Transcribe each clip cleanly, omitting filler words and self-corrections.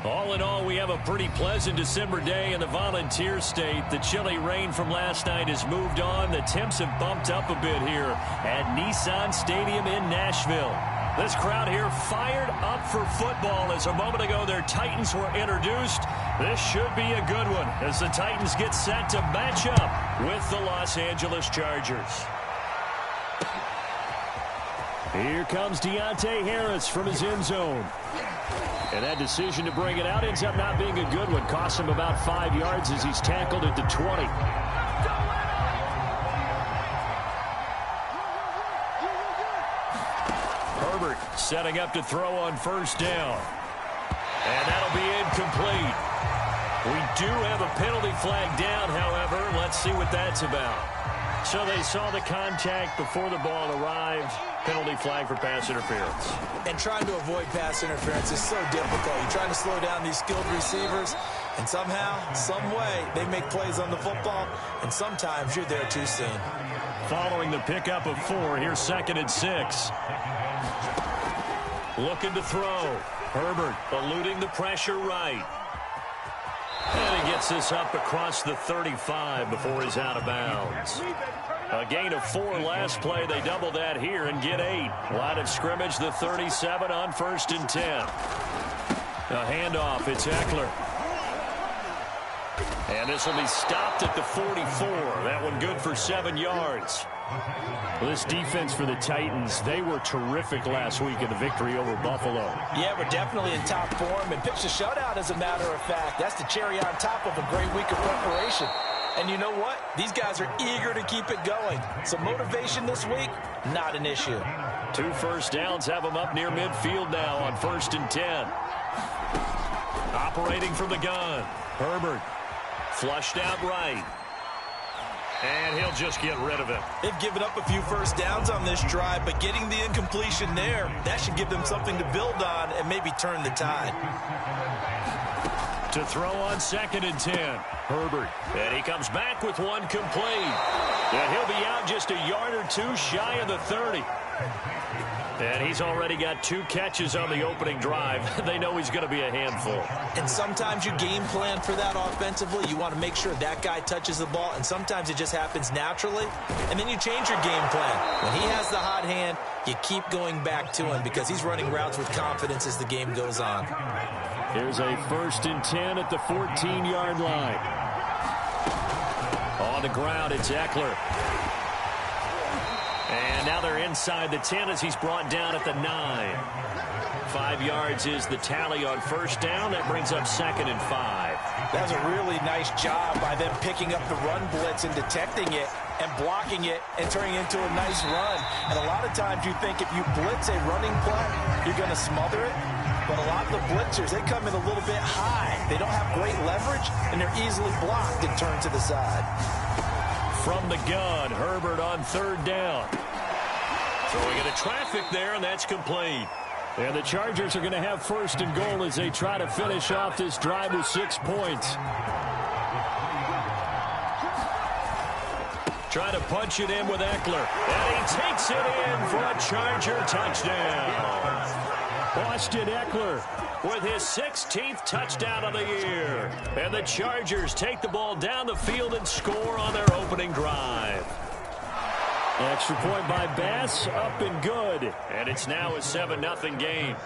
All in all, we have a pretty pleasant December day in the Volunteer State. The chilly rain from last night has moved on. The temps have bumped up a bit here at Nissan Stadium in Nashville. This crowd here fired up for football as a moment ago their Titans were introduced. This should be a good one as the Titans get set to match up with the Los Angeles Chargers. Here comes Deontay Harris from his end zone. And that decision to bring it out ends up not being a good one. Costs him about 5 yards as he's tackled at the 20. Herbert setting up to throw on first down. And that'll be incomplete. We do have a penalty flag down, however. Let's see what that's about. So they saw the contact before the ball arrived. Penalty flag for pass interference. And trying to avoid pass interference is so difficult. You're trying to slow down these skilled receivers, and somehow, some way, they make plays on the football, and sometimes you're there too soon. Following the pickup of 4, here's 2nd and 6. Looking to throw. Herbert eluding the pressure right. And he gets this up across the 35 before he's out of bounds. A gain of 4 last play. They double that here and get 8. Line of scrimmage, the 37 on 1st and 10. A handoff. It's Eckler. And this will be stopped at the 44. That one good for 7 yards. Well, this defense for the Titans, they were terrific last week in the victory over Buffalo. Yeah, we're definitely in top form and pitched a shutout, as a matter of fact. That's the cherry on top of a great week of preparation. And you know what? These guys are eager to keep it going. So motivation this week, not an issue. 2 first downs have them up near midfield now on 1st and 10. Operating from the gun. Herbert flushed out right. And he'll just get rid of it. They've given up a few first downs on this drive, but getting the incompletion there, that should give them something to build on and maybe turn the tide. To throw on 2nd and 10. Herbert. And he comes back with one complete. And he'll be out just a yard or 2 shy of the 30. And he's already got 2 catches on the opening drive. They know he's going to be a handful. And sometimes you game plan for that offensively. You want to make sure that guy touches the ball, and sometimes it just happens naturally. And then you change your game plan. When he has the hot hand, you keep going back to him because he's running routes with confidence as the game goes on. Here's a 1st and 10 at the 14-yard line. On the ground, it's Eckler. And now they're inside the 10 as he's brought down at the 9. 5 yards is the tally on first down. That brings up 2nd and 5. That was a really nice job by them picking up the run blitz and detecting it and blocking it and turning it into a nice run. And a lot of times you think if you blitz a running play, you're going to smother it. But a lot of the blitzers, they come in a little bit high. They don't have great leverage, and they're easily blocked and turned to the side. From the gun, Herbert on 3rd down. Throwing into traffic there, and that's complete. And the Chargers are going to have 1st and goal as they try to finish off this drive with 6 points. Try to punch it in with Eckler. And he takes it in for a Charger touchdown. Austin Eckler with his 16th touchdown of the year. And the Chargers take the ball down the field and score on their opening drive. Extra point by Bass, up and good. And it's now a 7-0 game.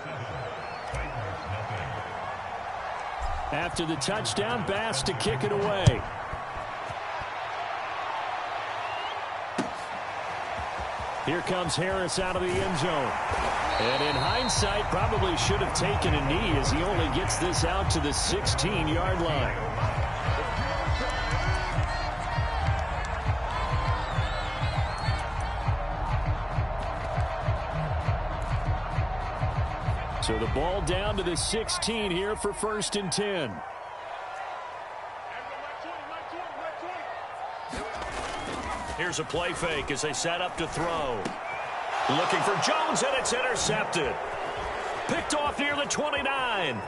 After the touchdown, Bass to kick it away. Here comes Harris out of the end zone. And in hindsight, probably should have taken a knee as he only gets this out to the 16-yard line. So the ball down to the 16 here for 1st and 10. Here's a play fake as they set up to throw. Looking for Jones, and it's intercepted. Picked off near the 29.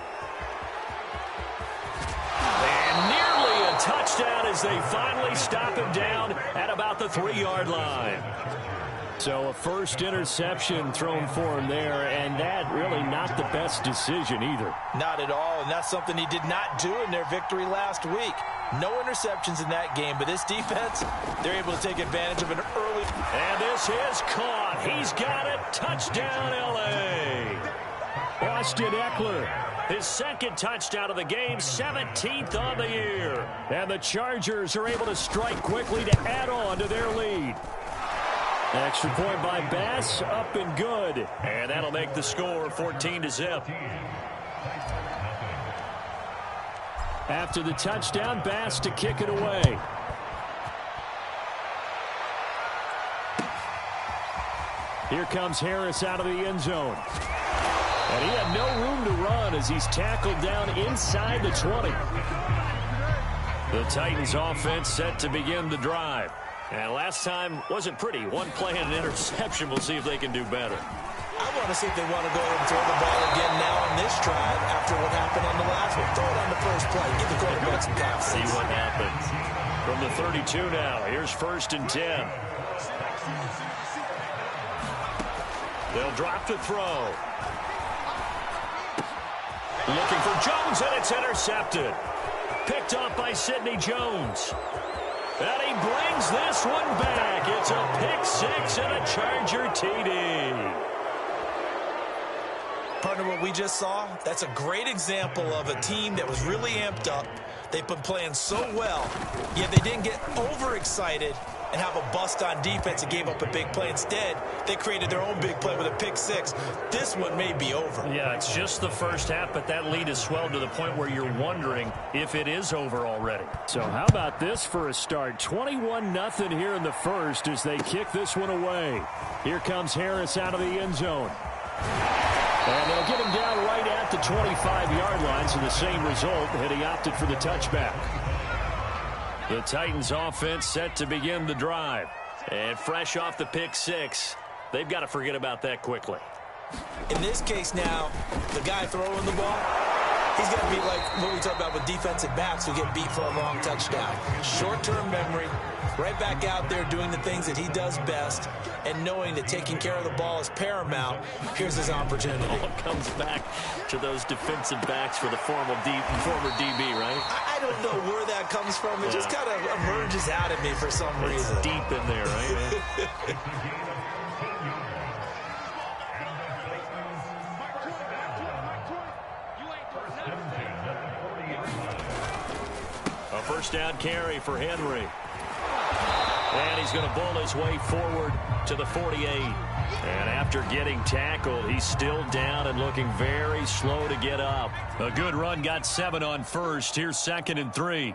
And nearly a touchdown as they finally stop him down at about the 3-yard line. So a first interception thrown for him there, and that really not the best decision either. Not at all, and that's something he did not do in their victory last week. No interceptions in that game, but this defense, they're able to take advantage of an early. And this is caught. He's got it. Touchdown, L.A. Austin Eckler, his second touchdown of the game, 17th on the year. And the Chargers are able to strike quickly to add on to their lead. Extra point by Bass, up and good. And that'll make the score 14-0. After the touchdown, Bass to kick it away. Here comes Harris out of the end zone. And he had no room to run as he's tackled down inside the 20. The Titans offense set to begin the drive. And last time wasn't pretty. One play and an interception. We'll see if they can do better. I want to see if they want to go and throw the ball again now on this drive after what happened on the last one. Throw it on the first play. Give the quarterback some confidence. See what happens. From the 32 now. Here's 1st and 10. They'll drop to throw. Looking for Jones, and it's intercepted. Picked off by Sidney Jones. And he brings this one back. It's a pick-6 and a Charger TD. Partner, what we just saw, that's a great example of a team that was really amped up. They've been playing so well, yet they didn't get overexcited and have a bust on defense and gave up a big play. Instead, they created their own big play with a pick-6. This one may be over. Yeah, it's just the first half, but that lead has swelled to the point where you're wondering if it is over already. So how about this for a start? 21-0 here in the first as they kick this one away. Here comes Harris out of the end zone. And they'll get him down right at the 25-yard line, so the same result, and he opted for the touchback. The Titans offense set to begin the drive. And fresh off the pick-6, they've got to forget about that quickly. In this case now, the guy throwing the ball, he's going to be like what we talk about with defensive backs who get beat for a long touchdown. Short-term memory, right back out there doing the things that he does best, and knowing that taking care of the ball is paramount. Here's his opportunity. All comes back to those defensive backs for the former DB, right? I don't know where that comes from. It just kind of emerges out at me for some reason. It's deep in there, right? A first down carry for Henry. And he's going to bull his way forward to the 48. And after getting tackled, he's still down and looking very slow to get up. A good run, got 7 on first. Here's 2nd and 3.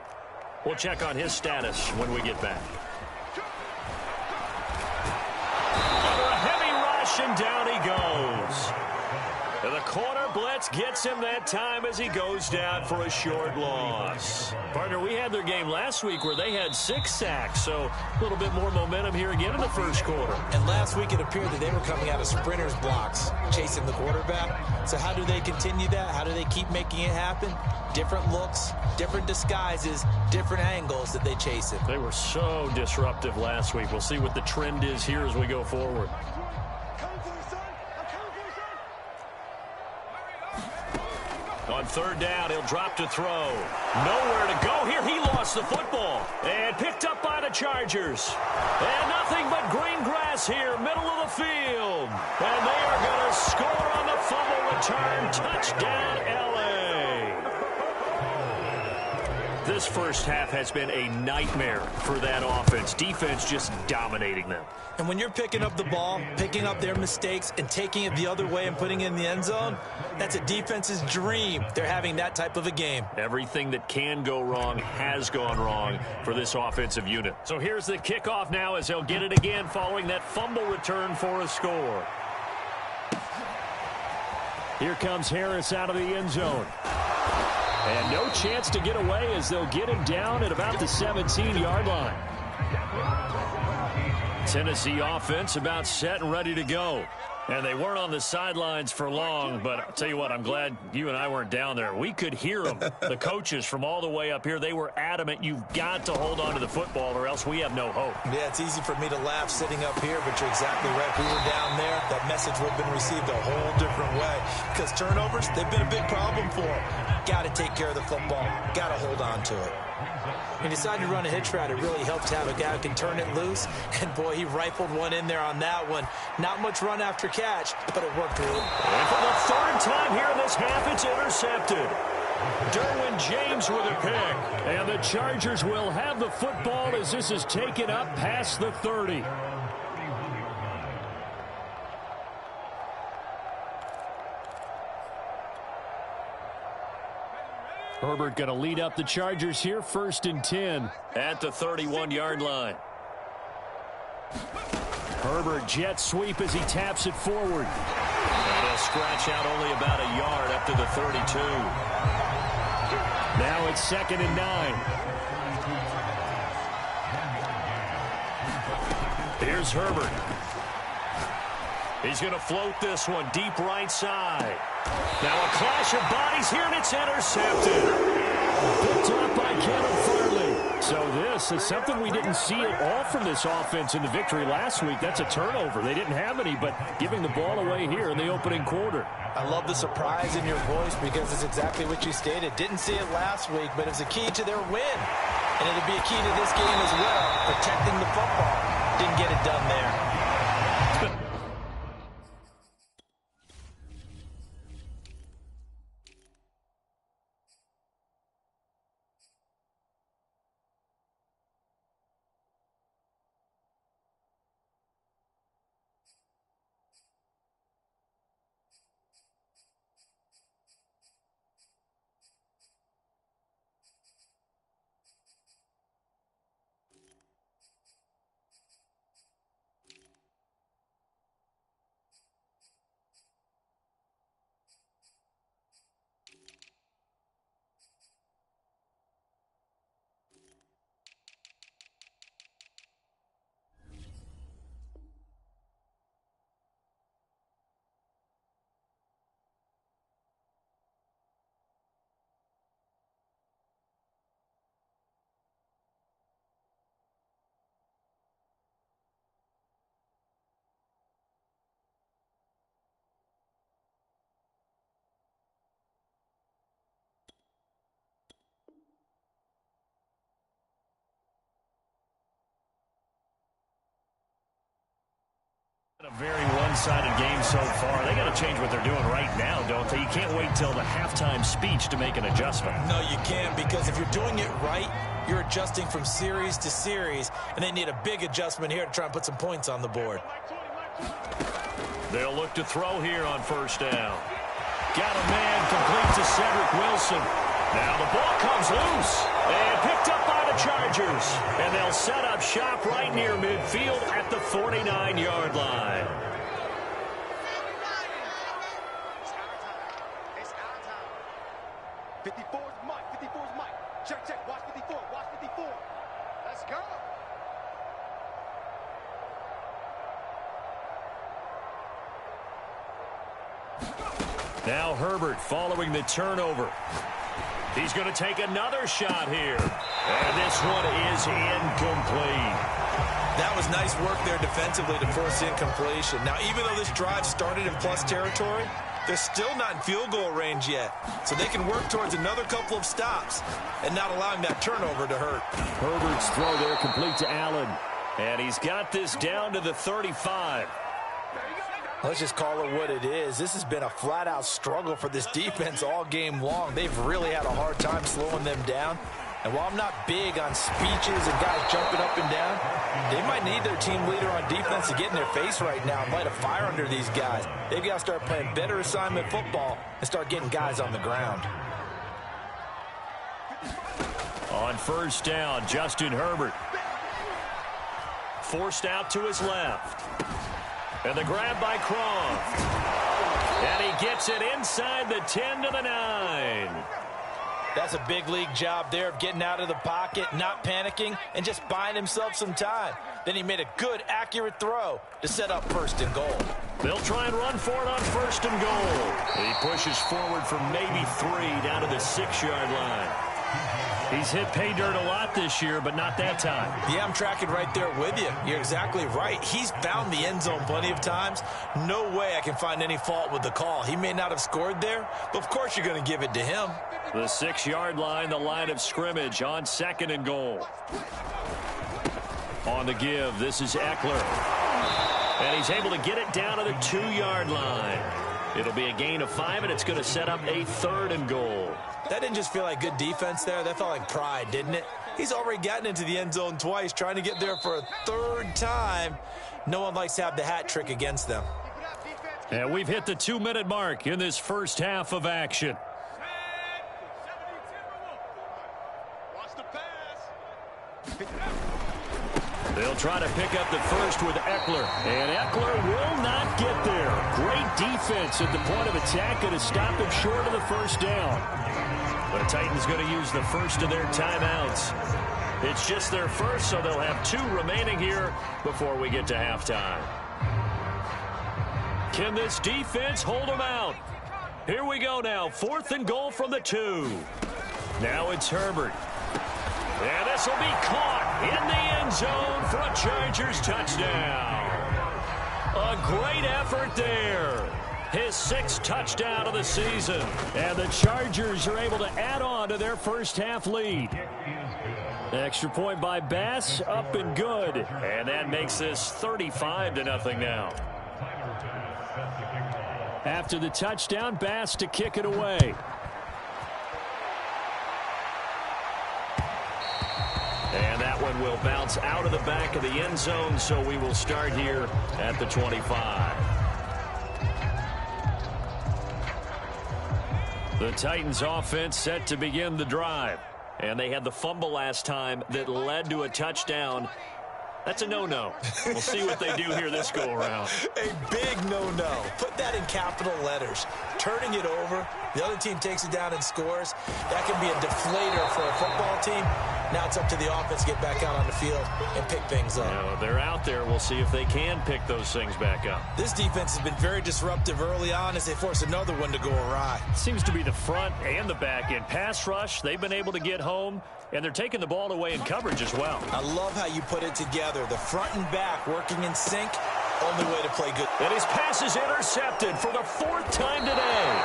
We'll check on his status when we get back. Under a heavy rush, and down he goes. And the corner blitz gets him that time as he goes down for a short loss. Partner, we had their game last week where they had 6 sacks, so a little bit more momentum here again in the first quarter. And last week it appeared that they were coming out of sprinters blocks, chasing the quarterback. So how do they continue that? How do they keep making it happen? Different looks, different disguises, different angles that they chase it. They were so disruptive last week. We'll see what the trend is here as we go forward. On 3rd down, he'll drop to throw. Nowhere to go here. He lost the football. And picked up by the Chargers. And nothing but green grass here, middle of the field. And they are going to score on the fumble return. Touchdown, L.A. This first half has been a nightmare for that offense. Defense just dominating them. And when you're picking up the ball, picking up their mistakes, and taking it the other way and putting it in the end zone, that's a defense's dream. They're having that type of a game. Everything that can go wrong has gone wrong for this offensive unit. So here's the kickoff now as they'll get it again following that fumble return for a score. Here comes Harris out of the end zone. And no chance to get away as they'll get him down at about the 17-yard line. Tennessee offense about set and ready to go. And they weren't on the sidelines for long, but I'll tell you what, I'm glad you and I weren't down there. We could hear them, the coaches from all the way up here. They were adamant, you've got to hold on to the football or else we have no hope. Yeah, it's easy for me to laugh sitting up here, but you're exactly right. If we were down there, that message would have been received a whole different way. Because turnovers, they've been a big problem for them. Got to take care of the football. Got to hold on to it. He decided to run a hitch route. It really helped to have a guy who can turn it loose. And, boy, he rifled one in there on that one. Not much run after catch, but it worked really. And for the third time here in this half, it's intercepted. Derwin James with a pick. And the Chargers will have the football as this is taken up past the 30. Herbert going to lead up the Chargers here, 1st and 10 at the 31-yard line. Herbert jet sweep as he taps it forward. And he'll scratch out only about a yard up to the 32. Now it's 2nd and 9. Here's Herbert. He's going to float this one deep right side. Now a clash of bodies here, and it's intercepted. Picked up by Kevin Farley. So this is something we didn't see at all from this offense in the victory last week. That's a turnover. They didn't have any, but giving the ball away here in the opening quarter. I love the surprise in your voice because it's exactly what you stated. Didn't see it last week, but it's a key to their win. And it'll be a key to this game as well, protecting the football. Didn't get it done there. A very one-sided game so far. They got to change what they're doing right now, don't they? You can't wait till the halftime speech to make an adjustment. No, you can't, because if you're doing it right, you're adjusting from series to series, and they need a big adjustment here to try and put some points on the board. They'll look to throw here on 1st down. Got a man complete to Cedric Wilson. Now the ball comes loose and picked up by the Chargers. And they'll set up shop right near midfield at the 49-yard line. It's our time. 54's Mike. 54's Mike. Check, check. Watch 54. Watch 54. Let's go. Now Herbert following the turnover. He's going to take another shot here. And this one is incomplete. That was nice work there defensively to force incompletion. Now, even though this drive started in plus territory, they're still not in field goal range yet. So they can work towards another couple of stops and not allowing that turnover to hurt. Herbert's throw there complete to Allen. And he's got this down to the 35. Let's just call it what it is. This has been a flat-out struggle for this defense all game long. They've really had a hard time slowing them down. And while I'm not big on speeches and guys jumping up and down, they might need their team leader on defense to get in their face right now and light a fire under these guys. They've got to start playing better assignment football and start getting guys on the ground. On 1st down, Justin Herbert. Forced out to his left. And the grab by Croft. And he gets it inside the 10 to the 9. That's a big league job there of getting out of the pocket, not panicking, and just buying himself some time. Then he made a good, accurate throw to set up 1st and goal. They'll try and run for it on 1st and goal. He pushes forward for maybe 3 down to the 6-yard line. He's hit pay dirt a lot this year, but not that time. Yeah, I'm tracking right there with you. You're exactly right. He's found the end zone plenty of times. No way I can find any fault with the call. He may not have scored there, but of course you're going to give it to him. The 6-yard line, the line of scrimmage on 2nd and goal. On the give, this is Eckler. And he's able to get it down to the 2-yard line. It'll be a gain of 5, and it's going to set up a 3rd and goal. That didn't just feel like good defense there. That felt like pride, didn't it? He's already gotten into the end zone twice, trying to get there for a 3rd time. No one likes to have the hat trick against them. And we've hit the 2-minute mark in this first half of action. They'll try to pick up the first with Eckler. And Eckler will not get there. Great defense at the point of attack and to stop him short of the 1st down. The Titans going to use the first of their timeouts. It's just their first, so they'll have 2 remaining here before we get to halftime. Can this defense hold them out? Here we go now. 4th and goal from the 2. Now it's Herbert. And this will be caught in the end zone for a Chargers touchdown. A great effort there. His 6th touchdown of the season. And the Chargers are able to add on to their first half lead. Extra point by Bass, up and good. And that makes this 35-0 now. After the touchdown, Bass to kick it away. And that one will bounce out of the back of the end zone, so we will start here at the 25. The Titans offense set to begin the drive. And they had the fumble last time that led to a touchdown. That's a no-no. We'll see what they do here this go-around. A big no-no. Put that in capital letters. Turning it over, the other team takes it down and scores. That can be a deflator for a football team. Now it's up to the offense to get back out on the field and pick things up. You know, they're out there. We'll see if they can pick those things back up. This defense has been very disruptive early on as they force another one to go awry. Seems to be the front and the back end. Pass rush, they've been able to get home, and they're taking the ball away in coverage as well. I love how you put it together. The front and back working in sync. Only way to play good. And his pass is intercepted for the 4th time today.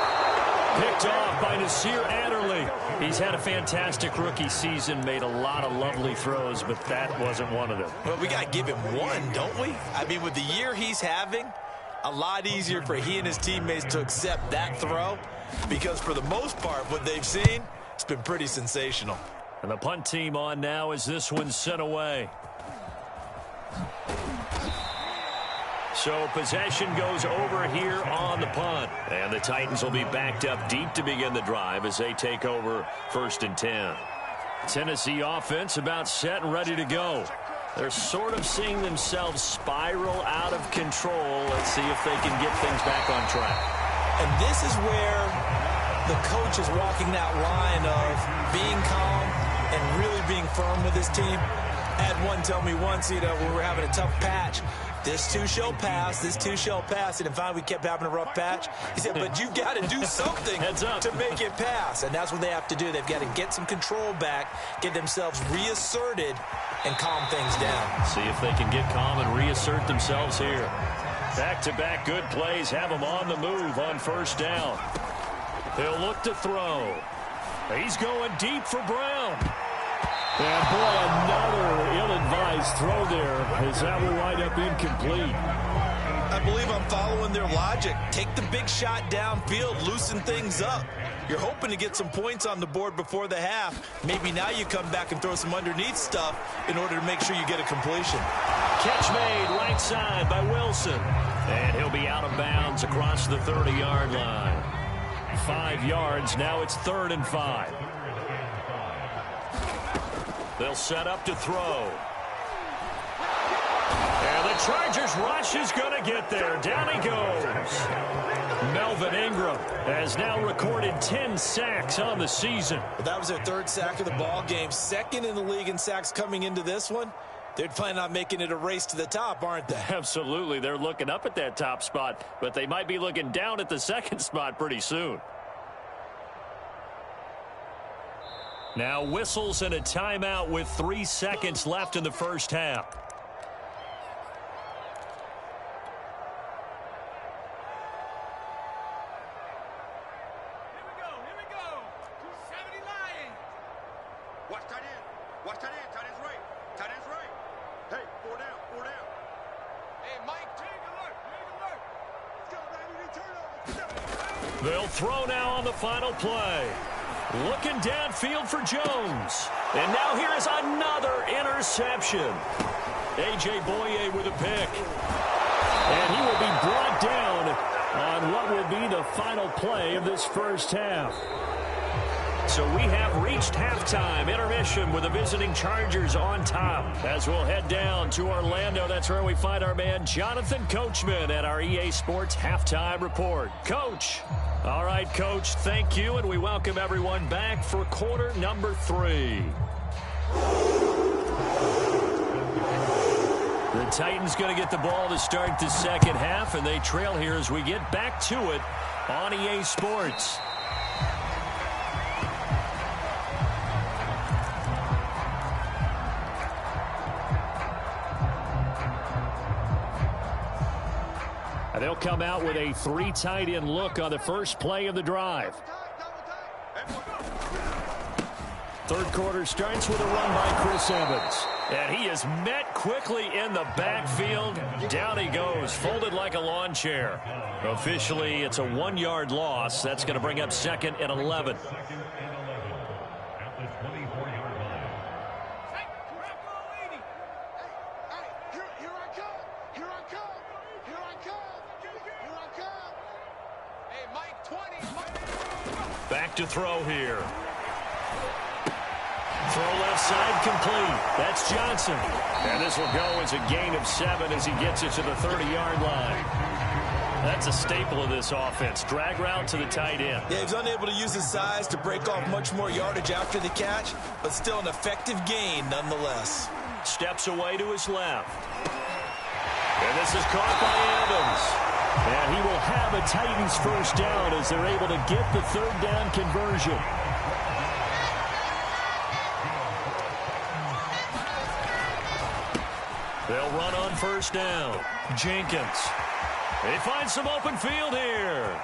Picked off by Nasir Adderley. He's had a fantastic rookie season, made a lot of lovely throws, but that wasn't one of them. Well, we got to give him one, don't we? I mean, with the year he's having, a lot easier for he and his teammates to accept that throw because for the most part, what they've seen, it's been pretty sensational. And the punt team on now as this one's sent away. So possession goes over here on the punt. And the Titans will be backed up deep to begin the drive as they take over 1st and 10. Tennessee offense about set and ready to go. They're sort of seeing themselves spiral out of control. Let's see if they can get things back on track. And this is where the coach is walking that line of being calm and really being firm with his team. I had one tell me once, when we were having a tough patch, this too shall pass, this too shall pass. And finally we kept having a rough patch. He said, but you got to do something to make it pass. And that's what they have to do. They've got to get some control back, get themselves reasserted, and calm things down. See if they can get calm and reassert themselves here. Back-to-back good plays have them on the move on 1st down. They'll look to throw. He's going deep for Brown. And boy, another ill-advised throw there as that will wind up incomplete. I believe I'm following their logic. Take the big shot downfield, loosen things up. You're hoping to get some points on the board before the half. Maybe now you come back and throw some underneath stuff in order to make sure you get a completion. Catch made right side by Wilson. And he'll be out of bounds across the 30-yard line. 5 yards. Now it's 3rd and 5. They'll set up to throw. And the Chargers rush is going to get there. Down he goes. Melvin Ingram has now recorded 10 sacks on the season. Well, that was their third sack of the ball game. Second in the league in sacks coming into this one. They're planning on making it a race to the top, aren't they? Absolutely. They're looking up at that top spot, but they might be looking down at the second spot pretty soon. Now whistles and a timeout with 3 seconds left in the first half. Watch tight end. Watch tight end. Tight end's right. Tight end's right. Hey, 4 down. 4 down. Hey, Mike, take alert. Take alert. Let's go, man. We need turnovers. They'll throw now on the final play. Looking downfield for Jones. And now here is another interception. A.J. Boye with a pick. And he will be brought down on what will be the final play of this first half. So we have reached halftime. Intermission with the visiting Chargers on top. As we'll head down to Orlando, that's where we find our man Jonathan Coachman at our EA Sports Halftime Report. Coach. All right, Coach, thank you, and we welcome everyone back for quarter number 3. The Titans going to get the ball to start the second half, and they trail here as we get back to it on EA Sports. They'll come out with a 3 tight end look on the first play of the drive. Third quarter starts with a run by Chris Evans. And he is met quickly in the backfield. Down he goes, folded like a lawn chair. Officially, it's a 1-yard loss. That's going to bring up second and 11. Back to throw here. Throw left side complete. That's Johnson. And this will go as a gain of 7 as he gets it to the 30-yard line. That's a staple of this offense. Drag route to the tight end. Yeah, he's unable to use his size to break off much more yardage after the catch, but still an effective gain nonetheless. Steps away to his left. And this is caught by Evans. And he will have a Titans first down as they're able to get the third down conversion. They'll run on first down. Jenkins. They find some open field here.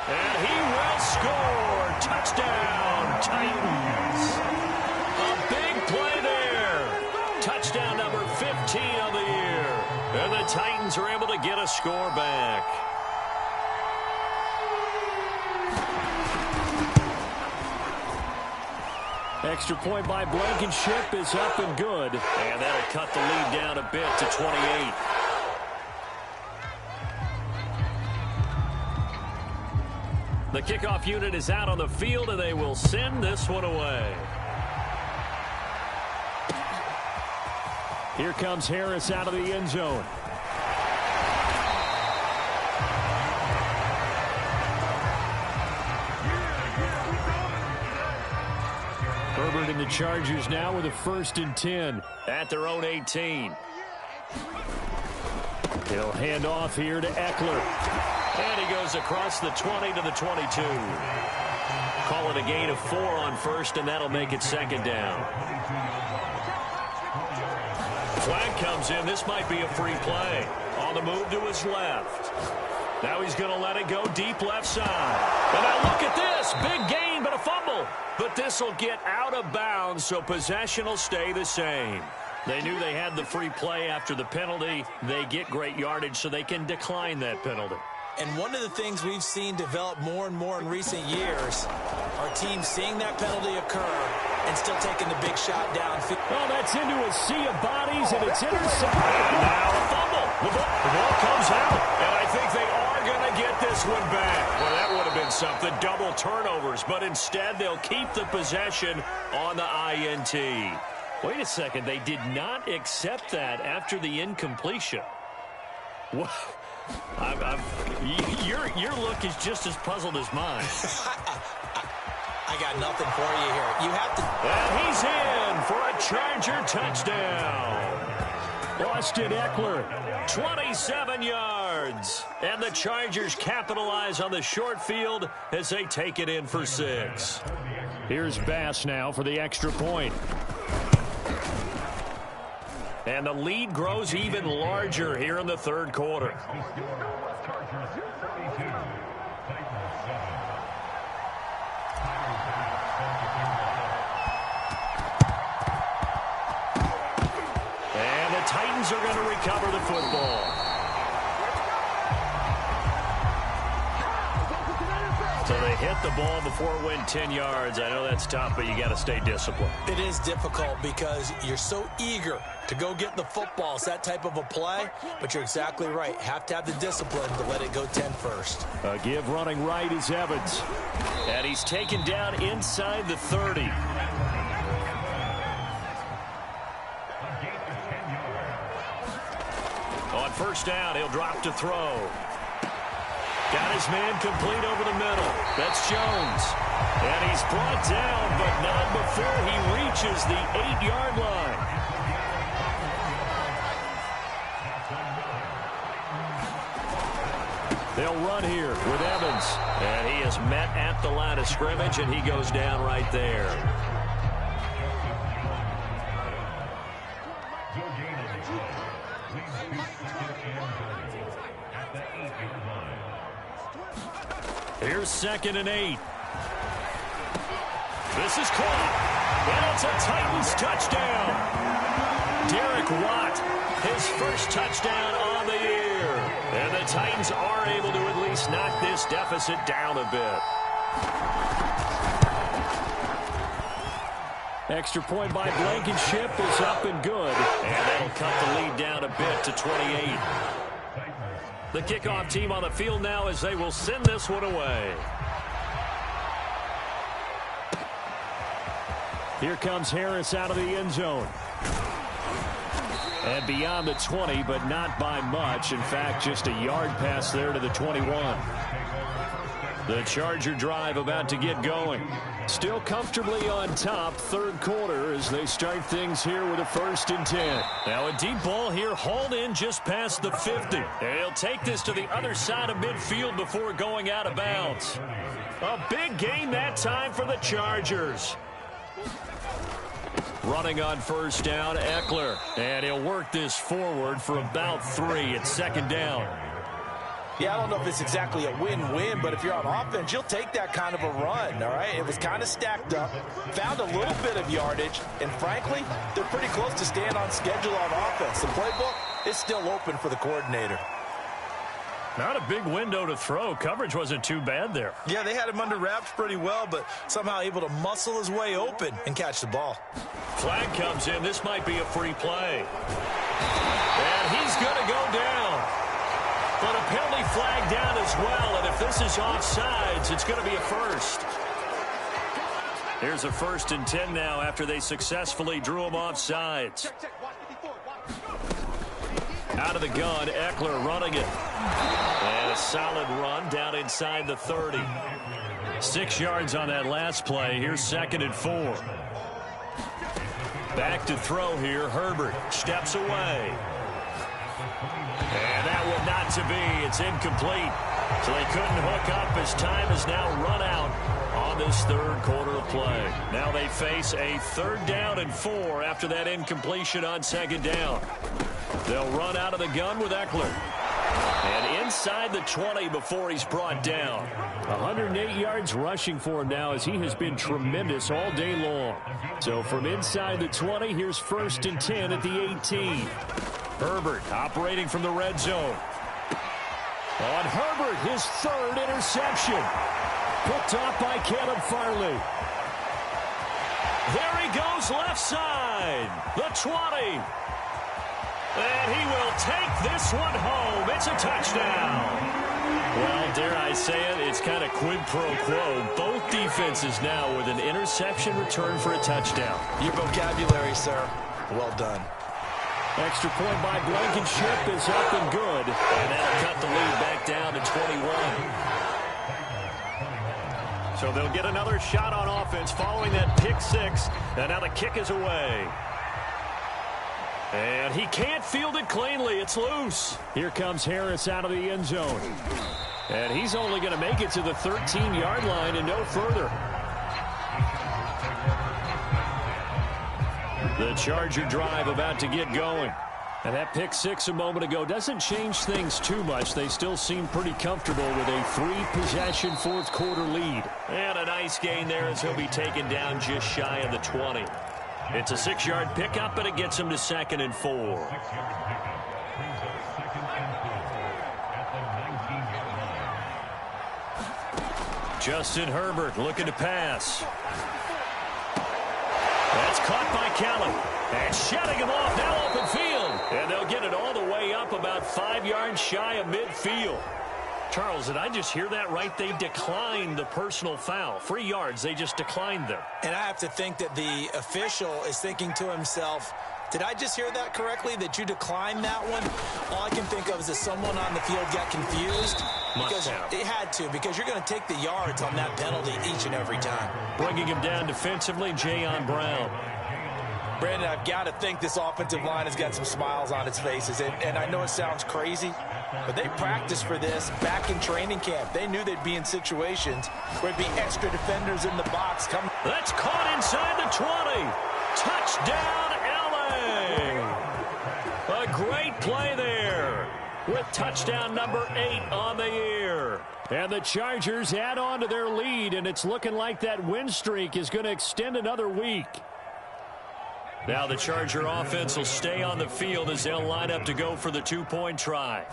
And he will score. Touchdown, Titans. A big play there. Touchdown number 15 of the year. And the Titans are able to get a score back. Extra point by Blankenship is up and good. And that'll cut the lead down a bit to 28. The kickoff unit is out on the field, and they will send this one away. Here comes Harris out of the end zone. Herbert and the Chargers now with a 1st and 10 at their own 18. He'll hand off here to Eckler. And he goes across the 20 to the 22. Call it a gain of 4 on first, and that'll make it second down. Flag comes in. This might be a free play. On the move to his left. Now he's going to let it go deep left side. And now look at this. Big gain, but a fumble. But this will get out of bounds, so possession will stay the same. They knew they had the free play after the penalty. They get great yardage, so they can decline that penalty. And one of the things we've seen develop more and more in recent years are teams seeing that penalty occur and still taking the big shot downfield. Well, that's into a sea of bodies, and it's intercepted. And now a fumble. The ball comes out, and I think they are going to get this one back. Well, that would have been something, double turnovers, but instead they'll keep the possession on the INT. Wait a second, they did not accept that after the incompletion. Your look is just as puzzled as mine. I got nothing for you here. You have to... And he's in for a Charger touchdown. Austin Eckler, 27 yards. And the Chargers capitalize on the short field as they take it in for 6. Here's Bass now for the extra point. And the lead grows even larger here in the third quarter. And the Titans are going to recover the football. So they hit the ball before it went 10 yards. I know that's tough, but you got to stay disciplined. It is difficult because you're so eager to go get the football. It's that type of a play, but you're exactly right. Have to have the discipline to let it go 10 first. A give running right is Evans. And he's taken down inside the 30. On first down, he'll drop to throw. Got his man complete over the middle. That's Jones. And he's brought down, but not before he reaches the 8-yard line. They'll run here with Evans. And he is met at the line of scrimmage, and he goes down right there. Here's 2nd and 8. This is caught. And it's a Titans touchdown. Derek Watt, his first touchdown on the year. And the Titans are able to at least knock this deficit down a bit. Extra point by Blankenship is up and good. And that'll cut the lead down a bit to 28. The kickoff team on the field now as they will send this one away. Here comes Harris out of the end zone. And beyond the 20, but not by much. In fact, just a yard pass there to the 21. The Charger drive about to get going. Still comfortably on top, third quarter, as they start things here with a 1st and 10. Now a deep ball here, hauled in just past the 50. And he'll take this to the other side of midfield before going out of bounds. A big gain that time for the Chargers. Running on first down, Eckler. And he'll work this forward for about 3 at 2nd down. Yeah, I don't know if it's exactly a win-win, but if you're on offense, you'll take that kind of a run, all right? It was kind of stacked up, found a little bit of yardage, and frankly, they're pretty close to staying on schedule on offense. The playbook is still open for the coordinator. Not a big window to throw. Coverage wasn't too bad there. Yeah, they had him under wraps pretty well, but somehow able to muscle his way open and catch the ball. Flag comes in. This might be a free play. And he's going to go down. But a penalty flag down as well, and if this is offsides, it's going to be a first. Here's a 1st and 10 now after they successfully drew him offsides. Out of the gun, Eckler running it. And a solid run down inside the 30. 6 yards on that last play. Here's 2nd and 4. Back to throw here. Herbert steps away. And that one not to be. It's incomplete. So they couldn't hook up as time has now run out on this third quarter of play. Now they face a 3rd down and 4 after that incompletion on 2nd down. They'll run out of the gun with Eckler. And inside the 20 before he's brought down. 108 yards rushing for him now as he has been tremendous all day long. So from inside the 20, here's 1st and 10 at the 18. Herbert operating from the red zone. On Herbert, his 3rd interception. Picked off by Caleb Farley. There he goes left side. The 20. And he will take this one home. It's a touchdown. Well, dare I say it, it's kind of quid pro quo. Both defenses now with an interception return for a touchdown. Your vocabulary, sir. Well done. Extra point by Blankenship is up and good. And that'll cut the lead back down to 21. So they'll get another shot on offense following that pick six. And now the kick is away. And he can't field it cleanly. It's loose. Here comes Harris out of the end zone. And he's only going to make it to the 13-yard line and no further. The Charger drive about to get going. And that pick six a moment ago doesn't change things too much. They still seem pretty comfortable with a 3-possession fourth-quarter lead. And a nice gain there as he'll be taken down just shy of the 20. It's a 6-yard pickup, and it gets him to 2nd and 4. Justin Herbert looking to pass. That's caught by Kelly. And shutting him off now open field. And they'll get it all the way up about 5 yards shy of midfield. Charles, did I just hear that right? They declined the personal foul. 3 yards, they just declined them. And I have to think that the official is thinking to himself, did I just hear that correctly, that you declined that one? All I can think of is that someone on the field got confused. Because it had to, because you're going to take the yards on that penalty each and every time. Bringing him down defensively, Jayon Brown. Brandon, I've got to think this offensive line has got some smiles on its faces. And I know it sounds crazy, but they practiced for this back in training camp. They knew they'd be in situations where there'd be extra defenders in the box. That's caught inside the 20. Touchdown, L.A. A great play there with touchdown number 8 on the year. And the Chargers add on to their lead, and it's looking like that win streak is going to extend another week. Now the Charger offense will stay on the field as they'll line up to go for the 2-point try.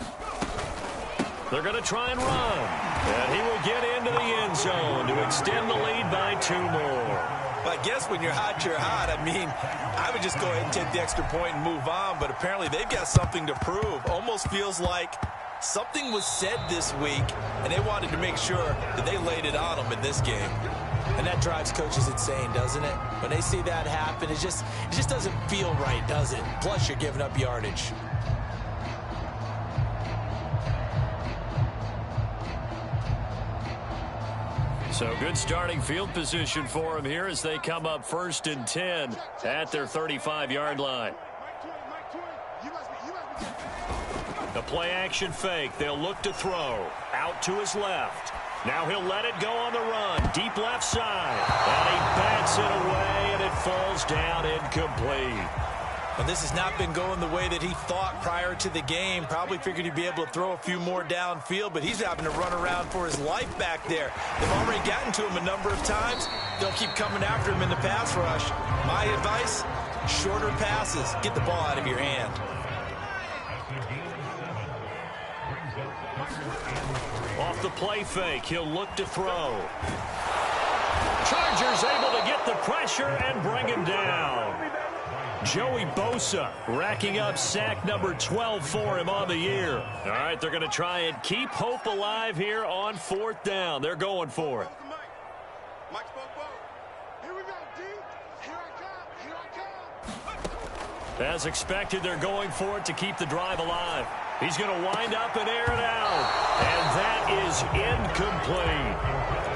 They're going to try and run. And he will get into the end zone to extend the lead by 2 more. But I guess when you're hot, you're hot. I mean, I would just go ahead and take the extra point and move on. But apparently they've got something to prove. Almost feels like something was said this week, and they wanted to make sure that they laid it on them in this game. And that drives coaches insane, doesn't it? When they see that happen, it just doesn't feel right, does it? Plus, you're giving up yardage. So good starting field position for them here as they come up 1st and 10 at their 35-yard line. The play-action fake. They'll look to throw. Out to his left. Now he'll let it go on the run. Deep left side. And he bats it away, and it falls down incomplete. Well, this has not been going the way that he thought prior to the game. Probably figured he'd be able to throw a few more downfield, but he's having to run around for his life back there. They've already gotten to him a number of times. They'll keep coming after him in the pass rush. My advice, shorter passes. Get the ball out of your hand. Off the play fake, he'll look to throw. Chargers able to get the pressure and bring him down. Joey Bosa racking up sack number 12 for him on the year. All right, they're going to try and keep hope alive here on 4th down. They're going for it. As expected, they're going for it to keep the drive alive. He's going to wind up and air it out. And that is incomplete.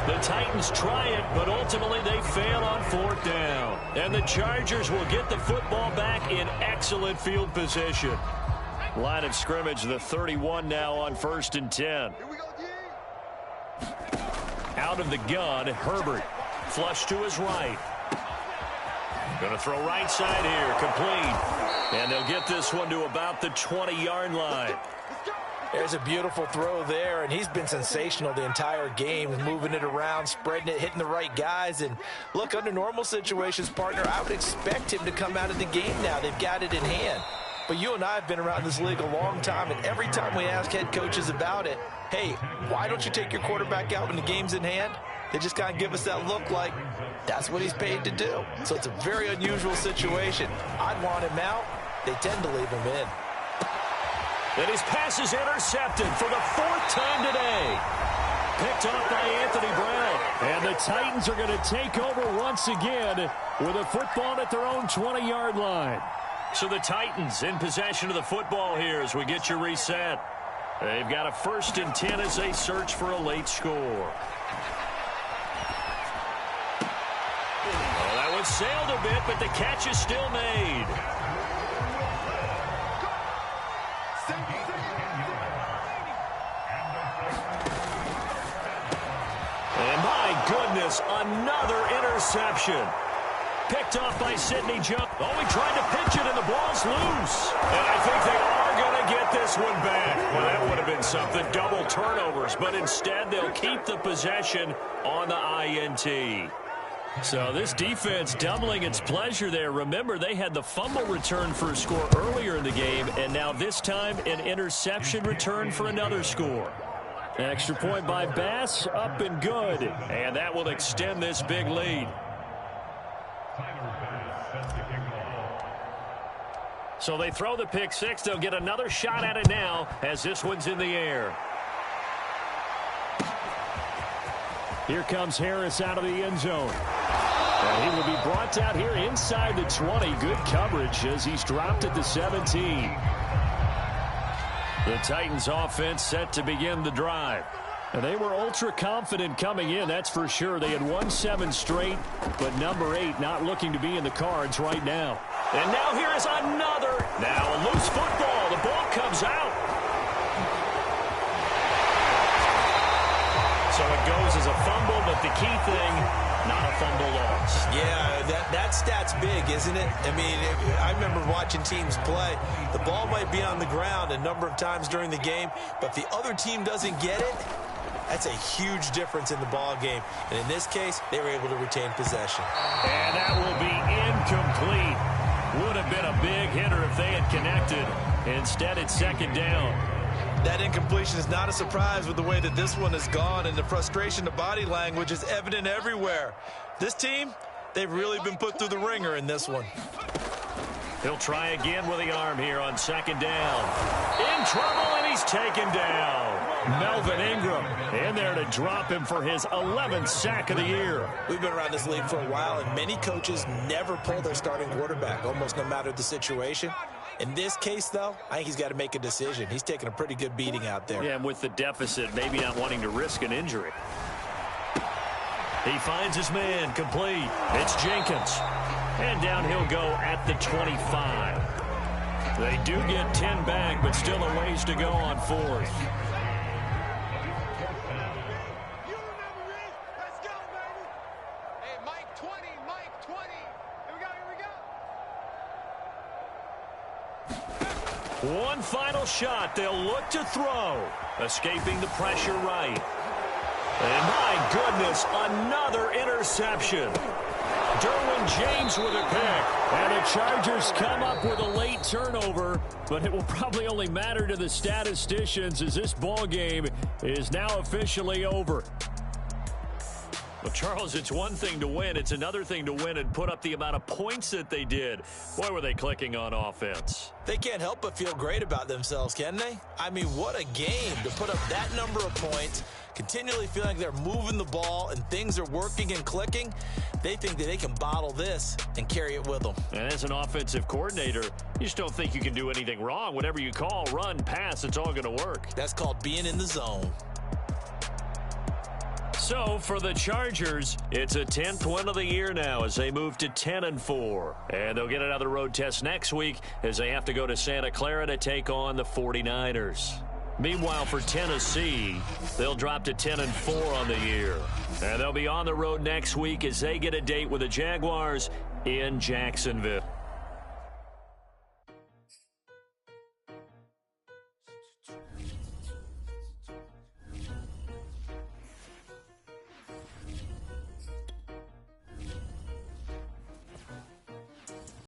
The Titans try it, but ultimately they fail on 4th down. And the Chargers will get the football back in excellent field position. Line of scrimmage, the 31 now on 1st and 10. Out of the gun, Herbert. Flush to his right. Going to throw right side here, complete. And they'll get this one to about the 20-yard line. There's a beautiful throw there, and he's been sensational the entire game, moving it around, spreading it, hitting the right guys. And look, under normal situations, partner, I would expect him to come out of the game now. They've got it in hand. But you and I have been around this league a long time, and every time we ask head coaches about it, hey, why don't you take your quarterback out when the game's in hand? They just kind of give us that look like that's what he's paid to do. So it's a very unusual situation. I'd want him out. They tend to leave him in. And his pass is intercepted for the 4th time today. Picked off by Anthony Brown. And the Titans are going to take over once again with a football at their own 20-yard line. So the Titans in possession of the football here as we get you reset. They've got a 1st and 10 as they search for a late score. Well, that one sailed a bit, but the catch is still made. And my goodness, another interception. Picked off by Sidney Jones. Oh, he tried to pitch it, and the ball's loose. And I think they are going to get this one back. Well, that would have been something, double turnovers. But instead, they'll keep the possession on the INT. So this defense doubling its pleasure there. Remember, they had the fumble return for a score earlier in the game, and now this time an interception return for another score. Extra point by Bass, up and good. And that will extend this big lead. So they throw the pick six. They'll get another shot at it now as this one's in the air. Here comes Harris out of the end zone. And he will be brought down here inside the 20. Good coverage as he's dropped at the 17. The Titans offense set to begin the drive. And they were ultra confident coming in, that's for sure. They had won 7 straight, but number 8 not looking to be in the cards right now. And now here is another. Now a loose football. The ball comes out. So it goes as a fumble, but the key thing, not a fumble loss. Yeah, that stat's big, isn't it? I mean, I remember watching teams play. The ball might be on the ground a number of times during the game, but if the other team doesn't get it, that's a huge difference in the ball game. And in this case, they were able to retain possession. And that will be incomplete. Would have been a big hitter if they had connected. Instead, it's 2nd down. That incompletion is not a surprise with the way that this one has gone, and the frustration, the body language is evident everywhere. This team, they've really been put through the ringer in this one. He'll try again with the arm here on 2nd down. In trouble, and he's taken down. Melvin Ingram in there to drop him for his 11th sack of the year. We've been around this league for a while, and many coaches never pull their starting quarterback, almost no matter the situation. In this case, though, I think he's got to make a decision. He's taking a pretty good beating out there. Yeah, and with the deficit, maybe not wanting to risk an injury. He finds his man, complete. It's Jenkins. And down he'll go at the 25. They do get 10 back, but still a ways to go on 4th. One final shot. They'll look to throw. Escaping the pressure right. And my goodness, another interception. Derwin James with a pick. And the Chargers come up with a late turnover, but it will probably only matter to the statisticians as this ball game is now officially over. Well, Charles, it's one thing to win. It's another thing to win and put up the amount of points that they did. Boy, were they clicking on offense. They can't help but feel great about themselves, can they? I mean, what a game to put up that number of points, continually feeling like they're moving the ball and things are working and clicking. They think that they can bottle this and carry it with them. And as an offensive coordinator, you just don't think you can do anything wrong. Whatever you call, run, pass, it's all going to work. That's called being in the zone. So for the Chargers, it's a 10th win of the year now as they move to 10-4. And they'll get another road test next week as they have to go to Santa Clara to take on the 49ers. Meanwhile, for Tennessee, they'll drop to 10-4 on the year. And they'll be on the road next week as they get a date with the Jaguars in Jacksonville.